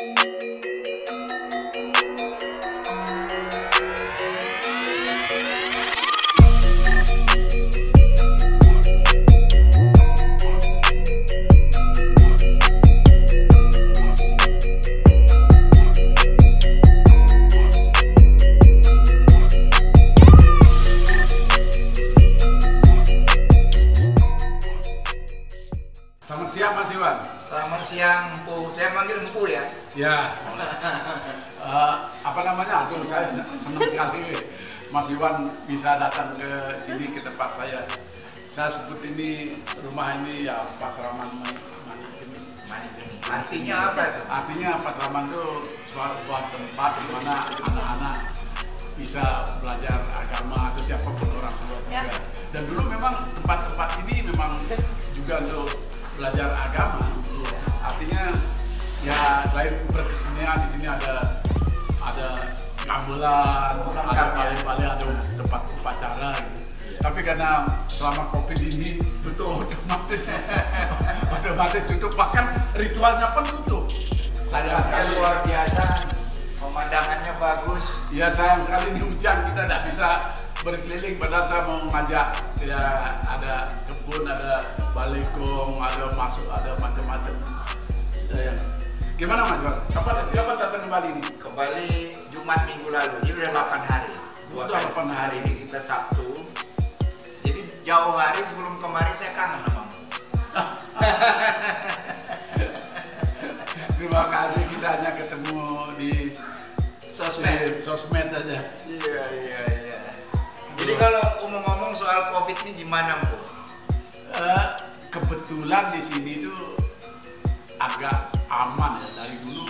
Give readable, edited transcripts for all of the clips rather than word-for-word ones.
Selamat siang Mas Iwan. Selamat siang, Empu. Saya panggil Empu ya. Ya. Apa namanya? Aduh, saya senang sekali Mas Iwan bisa datang ke sini ke tempat saya. Saya sebut ini rumah ini ya Pasraman Manikin. Artinya apa itu? Artinya Pasraman itu sebuah tempat di mana anak-anak bisa belajar agama atau siapapun orang tua juga. Dan dulu memang tempat-tempat ini memang juga untuk belajar agama. Artinya ya selain berkesenian di sini ada gamelan, ada balai-balai, ada tempat upacara gitu. Tapi karena selama COVID ini tutup otomatis tutup, bahkan ritualnya pun tutup. Sayangnya luar biasa, pemandangannya bagus. Ya sayang sekali ini hujan, kita tidak bisa berkeliling, padahal saya mau mengajak ya ada kebun, ada balikong, ada masuk, ada macam-macam. Ya. Gimana Mas Iwan? Kapan datang ke Bali ini? Ke Bali Jumat minggu lalu, ini udah 8 hari. Udah 8 hari. Ini kita Sabtu. Jadi jauh hari sebelum kemarin saya kangen sama kamu. Terima kasih, kita hanya ketemu di sosmed aja. Iya. Jadi kalau ngomong-ngomong soal COVID ini gimana, Bu? Kebetulan di sini itu agak aman ya, dari dulu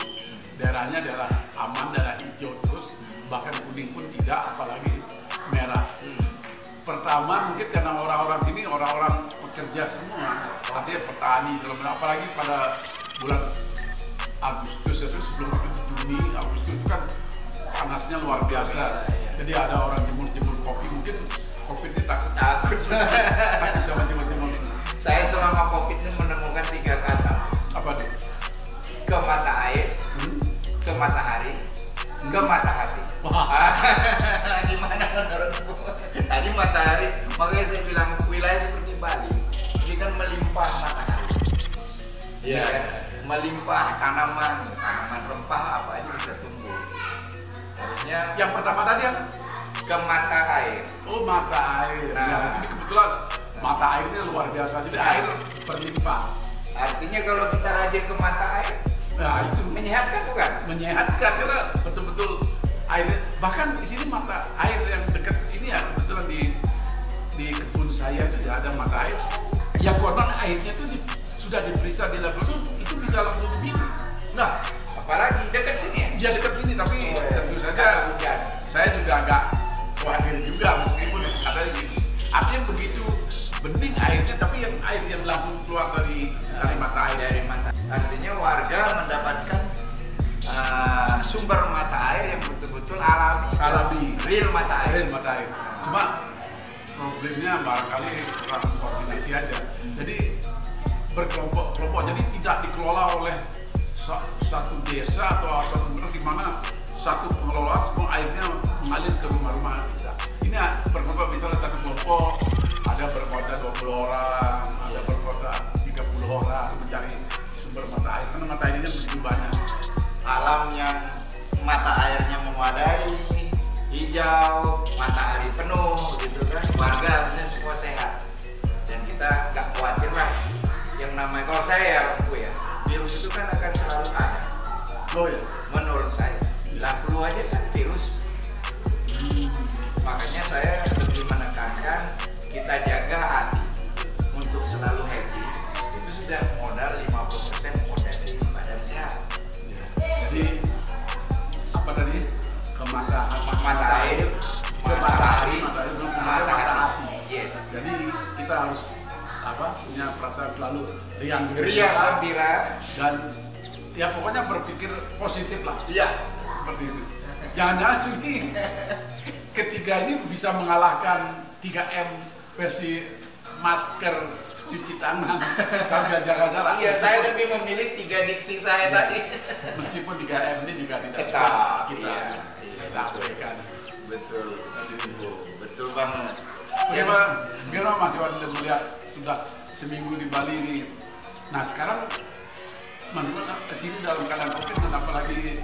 daerahnya daerah aman, daerah hijau terus, bahkan kuning pun tidak, apalagi merah. Pertama mungkin karena orang-orang sini orang-orang pekerja semua, artinya petani selama, apalagi pada bulan Agustus itu sebelum Juni, Agustus itu kan panasnya luar biasa. Jadi ada orang jemur kopi, mungkin kopi ini takut sama jemur ini. Saya selama COVID ini menemukan 3 kata. Apa nih? Ke mata air, ke matahari, ke mata hati. Gimana menurutmu? Tadi matahari, makanya saya bilang wilayah seperti Bali ini kan melimpah matahari. Iya. Melimpah tanaman rempah apa aja bisa tumbuh. Harusnya Yang pertama tadi yang ke mata air. oh mata air. Nah, ya, di sini kebetulan mata airnya luar biasa, jadi air berlimpah. Artinya kalau kita rajin ke mata air, Nah itu menyehatkan bukan? menyehatkan karena betul-betul air. Bahkan di sini mata air yang dekat sini ya, kebetulan di kebun saya itu ya ada mata air. Ya konon airnya itu sudah diperiksa di level itu bisa langsung minum. Nah, Apalagi dekat sini ya? dia dekat sini, tapi tentu saja hujan. saya juga agak khawatir juga meskipun ada di sini. Artinya begitu bening airnya, tapi yang air yang langsung keluar dari mata air. Dari mata. Artinya warga mendapatkan sumber mata air yang betul-betul alami, real mata air. Cuma problemnya barangkali kurang koordinasi aja. Jadi berkelompok-kelompok, jadi tidak dikelola oleh satu desa atau satu benar di mana satu pengelola semua airnya mengalir ke rumah-rumah kita. Ini berkelompok, misalnya satu kelompok ada berkota 20 orang, ada berkota 30 orang mencari sumber mata air, karena mata airnya begitu banyak. Alam yang mata airnya memadai, hijau, matahari penuh, gitu kan. Warga harusnya semua sehat dan kita nggak khawatir lah. Yang namanya kalau saya ya, Bu ya, virus itu kan akan selalu ada. Oh ya, Menurut saya, flu aja kan virus. Makanya saya lebih menekankan kita jaga hati untuk selalu happy. Itu sudah modal 50% fondasi badan sehat. jadi apa tadi? Ke mata air, matahari, mata hati. Yes. Jadi kita harus punya perasaan selalu riang gembira dan ya pokoknya berpikir positif lah. Iya. Seperti itu. Jangan-jangan ini ketiga ini bisa mengalahkan 3M versi masker, cuci tangan, sambil jaga jarak. Iya, saya lebih memilih 3 diksi saya tadi. Meskipun 3 seminggu di Bali ini. Nah sekarang menurut kesini dalam keadaan COVID dan apalagi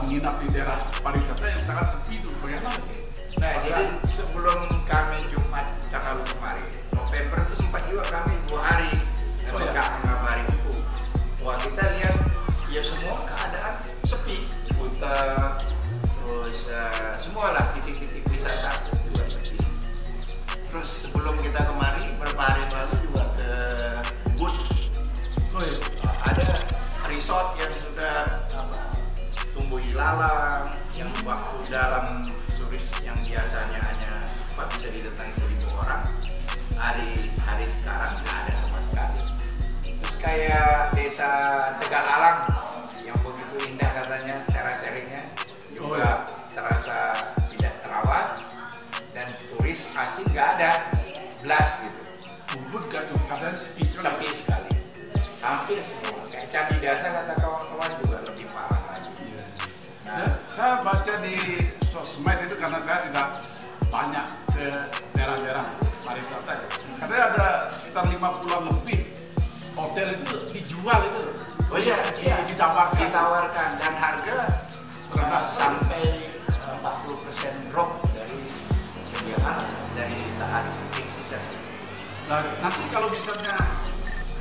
menginap di daerah pariwisata yang sangat sepi itu bagaimana sih? Nah jadi sebelum kami Jumat tanggal kemarin November itu sempat juga kami 2 hari nggak mengabari itu. Wah kita lihat ya semua keadaan sepi, Kuta, terus semua lah titik-titik wisata juga sepi. Terus sebelum kita kemari beberapa hari lalu juga ke Ubud, ada resort yang sudah tumbuh ilalang, yang waktu dalam turis yang biasanya hanya bisa didatangi 1.000 orang, hari sekarang nggak ada sama sekali. Terus kayak desa Tegalalang yang begitu indah katanya terasering-nya juga terasa tidak terawat dan turis asing nggak ada, belas gitu. Ubud kan katanya sepi sekali, hampir semua. Kayak Candi Dasa kata kawan-kawan juga lebih parah lagi. Nah, saya baca di sosmed itu karena saya tidak banyak ke daerah-daerah pariwisata ya. Katanya ada sekitar 50-an lebih hotel itu dijual itu. Oh iya, ditawarkan dan harga sampai 40% drop dari sediaan dari saat season. Nah, nanti kalau misalnya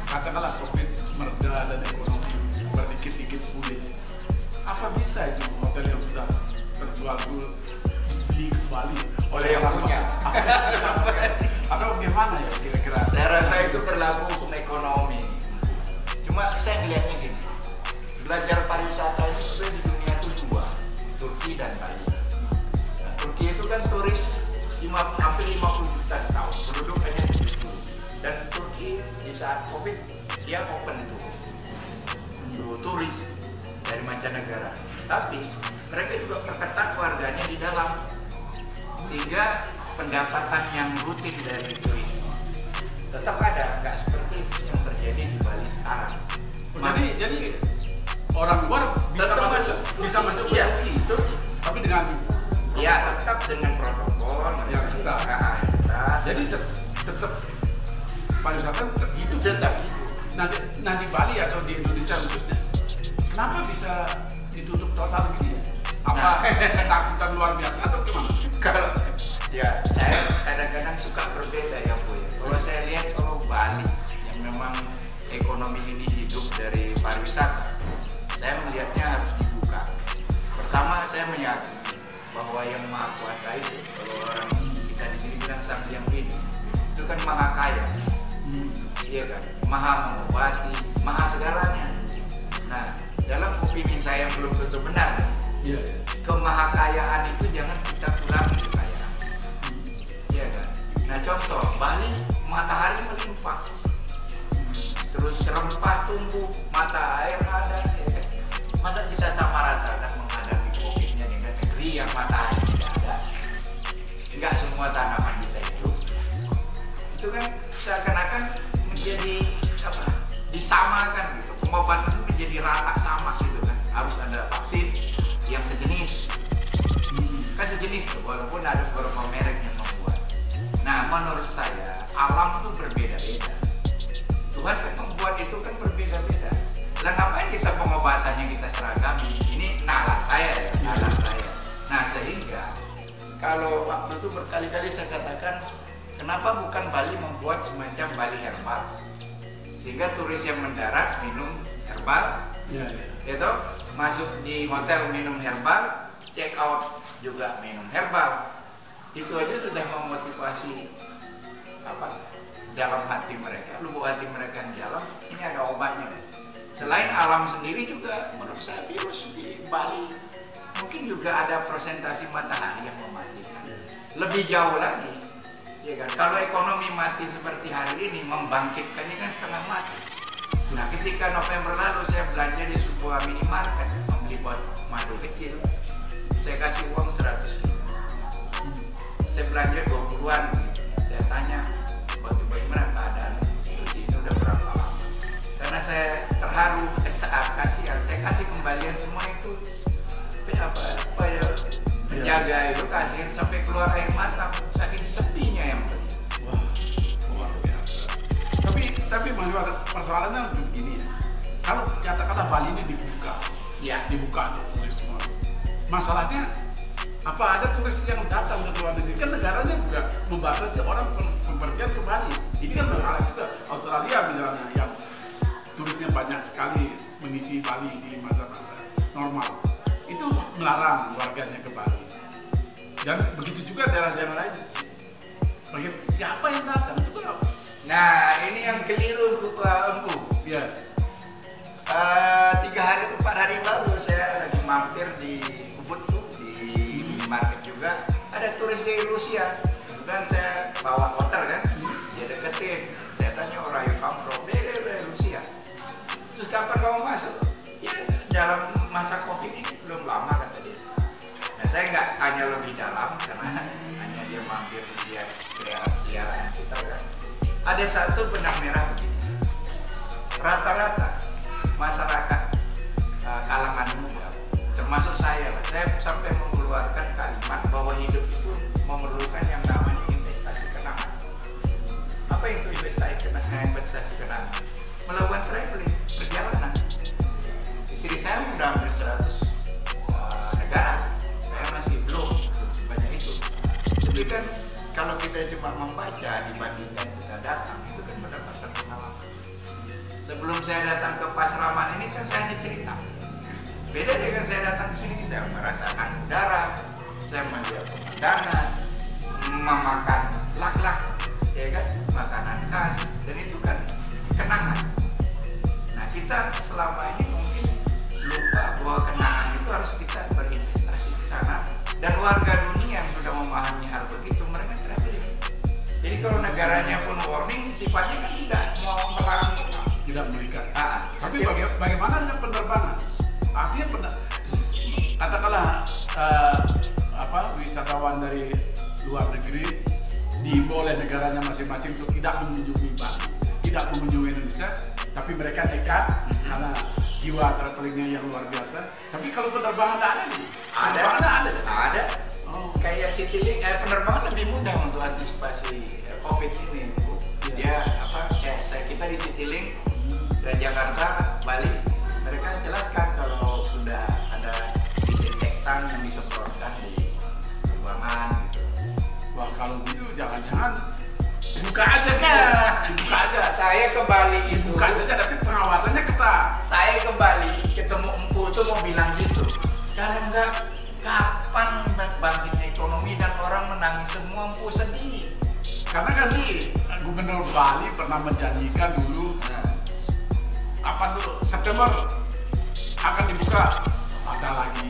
katakanlah COVID mereda dan ekonomi berdikit-dikit pulih, apa bisa itu hotel yang sudah terjual dulu di Bali oleh yang punya? Atau bagaimana ya kira-kira? Saya rasa itu berlaku hukum ekonomi. Cuma saya melihatnya gini, belajar pariwisata itu sebenarnya di dunia itu 2, Turki dan Bali. Nah, Turki itu kan turis hampir 50 juta setahun, penduduk hanya 70. Dan Turki di saat COVID dia open itu turis dari mancanegara. Tapi mereka juga perketat warganya di dalam, sehingga pendapatan yang rutin dari turisme tetap ada, nggak seperti yang terjadi di Bali sekarang. Jadi orang luar bisa masuk ke Turki itu, tapi dengan tetap dengan protokol yang kita. Jadi tetap pariwisata hidup. Nah di Bali atau di Indonesia khususnya, kenapa bisa ditutup total begini? Apa ketakutan luar biasa atau gimana? Kalau saya kadang-kadang suka berbeda ya Bu ya. Kalau saya lihat Bali yang memang ekonomi ini hidup dari pariwisata, saya melihatnya harus dibuka. Pertama saya meyakini bahwa yang Maha Kuasa itu, kalau orang kita di sini bilang Sang Hyang Widi, itu kan maha kaya. Iya kan, maha mengobati, maha segalanya. Nah, dalam opini saya yang belum tentu benar, kemahakayaan itu jangan kita kurangi kekayaan. Iya kan. Nah, contoh Bali matahari melimpah, terus rempah tumbuh, mata air ada. Ya kan? Masa kita sama ratakan menghadapi COVID-nya dengan negeri yang matahari tidak ada? Enggak semua tanaman bisa hidup. Itu kan seakan-akan menjadi disamakan gitu, pengobatan menjadi rata sama gitu kan, harus ada vaksin yang sejenis kan sejenis tuh, walaupun ada beberapa merek yang membuat. Nah menurut saya alam itu berbeda-beda, Tuhan kan membuat itu kan berbeda-beda. Lah ngapain kita pengobatannya kita seragami? Ini nalar saya ya, nalar saya. Nah sehingga kalau waktu itu berkali-kali saya katakan, kenapa bukan Bali membuat semacam Bali herbal, sehingga turis yang mendarat minum herbal, itu masuk di hotel minum herbal, check out juga minum herbal. Itu aja sudah memotivasi dalam hati mereka, lubuk hati mereka yang dalam, ini ada obatnya. Selain alam sendiri juga menurut saya virus di Bali mungkin juga ada presentasi matahari yang mematikan. Lebih jauh lagi, ya kan? Kalau ekonomi mati seperti hari ini, membangkitkannya kan setengah mati. Nah, ketika November lalu saya belanja di sebuah minimarket membeli buat madu kecil, saya kasih uang 100 ribu. Saya belanja 20-an. Saya tanya, bagaimana keadaan seperti ini udah berapa lama? Karena saya terharu, kasihan, saya kasih kembalian semua itu. Menjaga itu kasihan sampai keluar air mata, saking sepinya yang beli. Wah, luar biasa. Tapi persoalannya begini ya. Kalau katakanlah Bali ini dibuka, Ya. dibuka untuk turis semua. Masalahnya apa ada turis yang datang ke luar negeri? Kan negaranya juga membatasi orang bepergian ke Bali. Ini kan masalah juga. Australia misalnya yang turisnya banyak sekali mengisi Bali di masa-masa normal, itu melarang warganya ke Bali. Dan begitu juga daerah-daerah lain. Siapa yang datang juga? Nah, ini yang keliru Empu. Ya. 3 hari 4 hari lalu saya lagi mampir di Ubud tuh, di market juga ada turis dari Rusia. Kemudian saya bawa motor kan, dia deketin. Saya tanya, orang you come from? Dia dari Rusia. Terus kapan kamu masuk? Ya dalam masa COVID ini belum lama kata dia. Nah, saya nggak tanya lebih dalam karena hanya dia mampir, dia peliharaan kita kan. Ada satu benang merah begini. Rata-rata masyarakat kalangan muda, termasuk saya sampai mengeluarkan kalimat bahwa hidup itu memerlukan yang namanya investasi kenangan. Apa itu investasi kenangan? Melakukan traveling, perjalanan. Istri saya sudah hampir 100 negara, saya masih belum sebanyak itu. Tapi kan kalau kita cuma membaca dibandingkan kita datang, itu kan mendapatkan pengalaman. Sebelum saya datang ke Pasraman ini kan saya hanya cerita. Beda dengan saya datang ke sini, saya merasakan udara, saya melihat pemandangan, memakan lak-lak, ya kan, makanan khas, dan itu kan kenangan. Nah, kita selama ini mungkin lupa bahwa kenangan itu harus kita berinvestasi ke sana. Dan warga dunia yang sudah memahami hal begitu, mereka traveling. Jadi kalau negaranya pun warning, sifatnya kan tidak mau melarang kita. Tidak memberikan. Tapi bagaimana dengan penerbangan? Artinya katakanlah wisatawan dari luar negeri diimbau oleh negaranya masing-masing untuk tidak mengunjungi Bali, tidak mengunjungi Indonesia, tapi mereka nekat karena jiwa travelingnya yang luar biasa. Tapi kalau penerbangan ada nih? Ada. Oh. Kayak Citylink, penerbangan lebih mudah untuk antisipasi COVID ini. Dia kita di Citylink dari Jakarta, Bali, mereka jelaskan kalau sudah ada disinfektan yang disemprotkan di ruangan gitu. Wah, kalau gitu jangan-jangan dibuka aja. Saya ke Bali itu buka saja, tapi pengawasannya ketat. Saya ke Bali ketemu Empu tuh mau bilang gitu. Kalau enggak, kapan bangkitnya ekonomi dan orang menangis semua? Empu sedih. Karena kan Gubernur Bali pernah menjanjikan dulu September akan dibuka, batal lagi.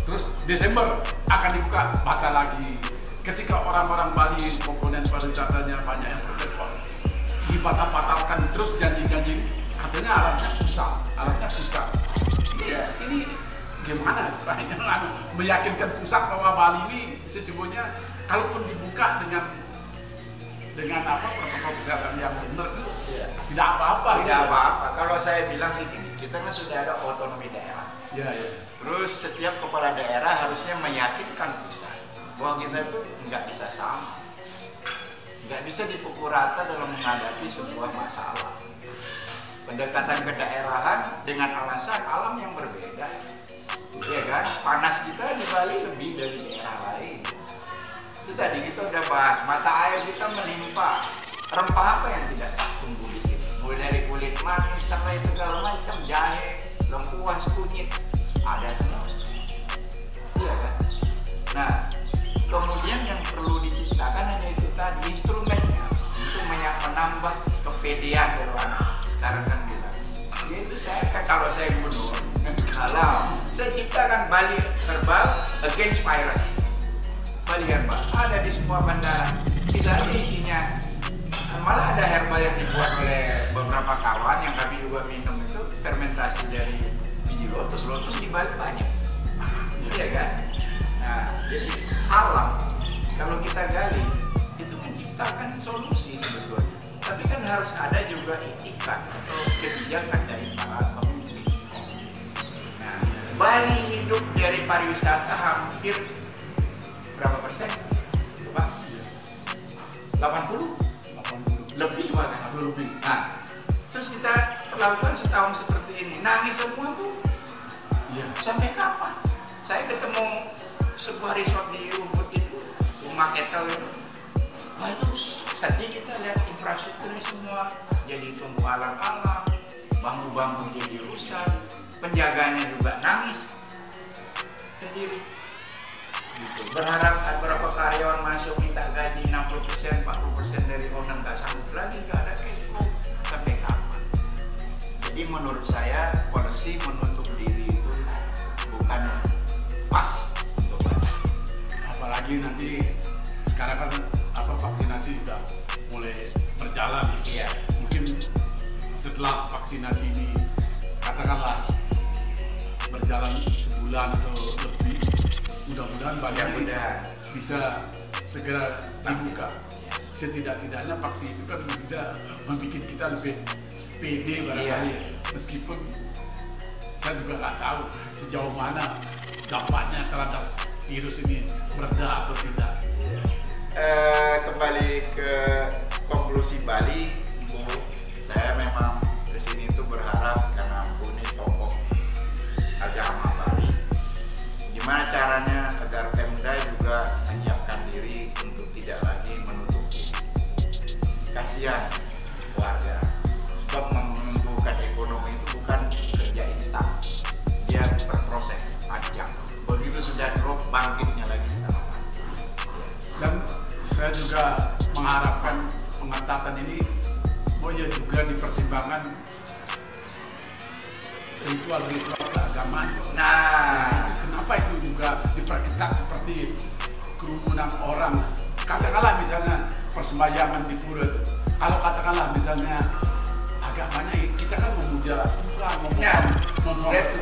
Terus Desember akan dibuka, batal lagi. Ketika orang-orang Bali komponen pariwisatanya banyak yang protes, dibatal-batalkan terus janji-janji, katanya alatnya pusat. Ya, ini gimana supaya meyakinkan pusat bahwa Bali ini sesungguhnya kalaupun dibuka dengan protokol kesehatan yang benar itu tidak apa-apa. Tidak apa-apa. Kalau saya bilang sih kita kan sudah ada otonomi daerah. Ya. Terus setiap kepala daerah harusnya meyakinkan pusat bahwa kita itu nggak bisa sama, nggak bisa dipukul rata dalam menghadapi sebuah masalah. Pendekatan kedaerahan dengan alasan alam yang berbeda, ya kan? Panas kita di Bali lebih dari daerah lain. Itu tadi kita udah bahas, mata air kita melimpah. Rempah apa yang tidak tumbuh di sini? Mulai dari kulit manis sampai segala macam, jahe, lengkuas, kunyit, ada semua. Iya kan? Nah, kemudian yang perlu diciptakan hanya itu tadi, instrumennya untuk menambah kepedean berwarna. Sekarang kan bilang, yaitu kalau saya gubernur, saya ciptakan Bali Herbal Against Virus. Bali Herbal ada di semua bandara. Misalnya isinya, malah ada herbal yang dibuat oleh beberapa kawan yang kami juga minum itu fermentasi dari biji lotus di Bali banyak. Iya kan? Nah, jadi alam kalau kita gali itu menciptakan solusi sebetulnya. Tapi kan harus ada juga etikat atau kebijakan dari para pemimpin. Nah, Bali hidup dari pariwisata hampir berapa persen? Coba 80 lebih bahkan. Lebih. Nah, Terus kita lakukan setahun seperti ini, nangis semua tuh. Iya. Sampai kapan? Saya ketemu sebuah resort di Ubud itu, rumah ketel itu. Wah itu sedih kita lihat infrastrukturnya semua jadi tumbuh alang-alang, bambu-bambu jadi rusak, penjaganya juga nangis sendiri. Gitu. Berharap beberapa karyawan masuk minta gaji 60%, 40% dari owner nggak sanggup lagi, nggak ada cash flow. Sampai kapan? Jadi menurut saya polisi menutup diri itu bukan pas untuk Batak. Apalagi nanti sekarang kan vaksinasi sudah mulai berjalan. Iya. Mungkin setelah vaksinasi ini katakanlah berjalan sebulan atau lebih, mudah-mudahan Bali bisa segera dibuka. Setidak-tidaknya vaksin itu kan bisa membuat kita lebih pede barangkali. Meskipun saya juga nggak tahu sejauh mana dampaknya terhadap virus ini mereda atau tidak. Kembali ke konklusi Bali, Bu, saya memang kesini itu berharap karena Bu ini tokoh agama Bali. Gimana caranya agar Pemda juga menyiapkan diri untuk tidak lagi menutup diri. Kasihan warga, sebab menumbuhkan ekonomi itu bukan kerja instan, dia berproses panjang. Begitu sudah drop, bangkitnya lagi sekarang. Dan saya juga mengharapkan pengetatan ini boleh juga dipertimbangkan ritual-ritual keagamaan. Nah, kenapa itu juga diperketat seperti kerumunan orang? Katakanlah misalnya persembahyangan di pura. Kalau katakanlah misalnya agamanya kita kan memuja Tuhan, memohon.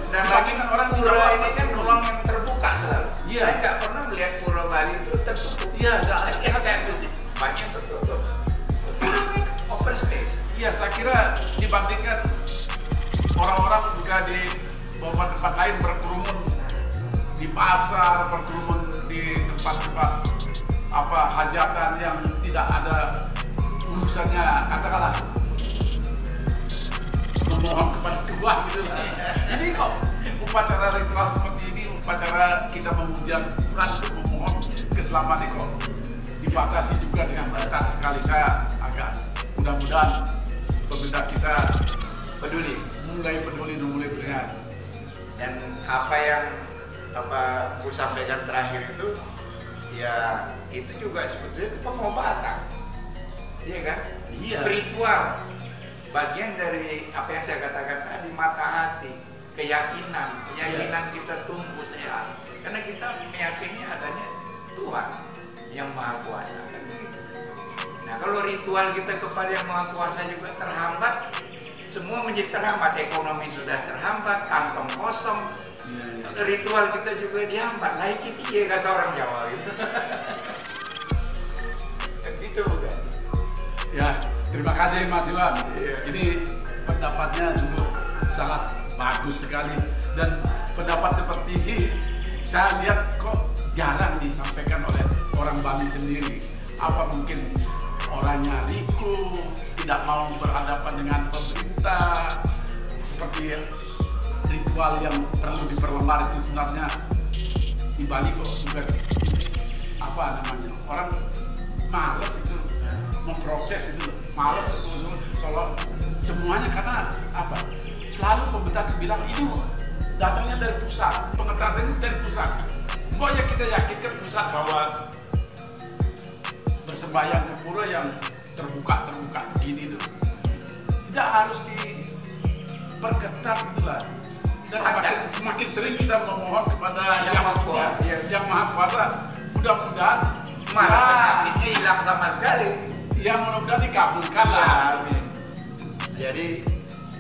Dan lagi kan orang pura ini kan ruang yang terbuka selalu. Iya. Saya nggak pernah melihat pura Bali itu tertutup. Iya, kayak masjid banyak tertutup. Open space. Iya, saya kira dibandingkan orang-orang juga di beberapa tempat lain berkerumun di pasar, berkerumun di tempat-tempat hajatan yang tidak ada urusannya, katakanlah memohon kepada Tuhan gitu. Jadi kok upacara ritual seperti ini, upacara kita memuja Tuhan untuk memohon keselamatan kok dibatasi juga dengan ketat sekali. Saya agak mudah-mudahan pemerintah kita mulai peduli dan mulai beringat. Dan apa yang Bu sampaikan terakhir itu, ya itu juga sebetulnya pengobatan, iya kan? Iya. Spiritual, bagian dari apa yang saya katakan tadi, mata hati, keyakinan kita tumbuh sehat, karena kita meyakini adanya Tuhan yang Maha Kuasa. Kan begitu. Nah kalau ritual kita kepada yang Maha Kuasa juga terhambat, semua menjadi terhambat. Ekonomi sudah terhambat, kantong kosong. Ritual kita juga dihambat. Laiki tiye kata orang Jawa gitu. Gitu bukan? Ya, terima kasih Mas Iwan. Iya. Ini pendapatnya sungguh sangat bagus sekali, dan pendapat seperti ini saya lihat kok jarang disampaikan oleh orang Bali sendiri. Apa mungkin orangnya liku, tidak mau berhadapan dengan pemerintah, seperti ritual yang perlu diperlembar itu sebenarnya di Bali kok juga orang males itu memprotes itu, males itu soal semuanya, karena selalu pemerintah bilang ini datangnya dari pusat, pengetatan itu dari pusat. Pokoknya kita yakinkan pusat bahwa bersembahyang ke pura yang terbuka begini tuh tidak harus diperketat itulah. Dan semakin sering kita memohon kepada yang Maha Kuasa, mudah-mudahan penyakitnya hilang sama sekali. Ya mudah-mudahan dikabulkan lah. Amin. Jadi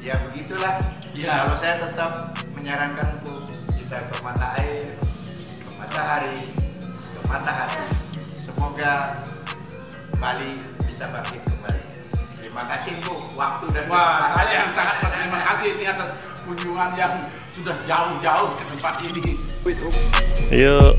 ya begitulah. Ya. Kalau saya tetap menyarankan untuk kita ke mata air, ke matahari, ke mata hati. Semoga Bali bisa bangkit kembali. Terima kasih Bu, waktu dan saya yang sangat berterima kasih ini atas kunjungan yang sudah jauh-jauh ke tempat ini. Yuk.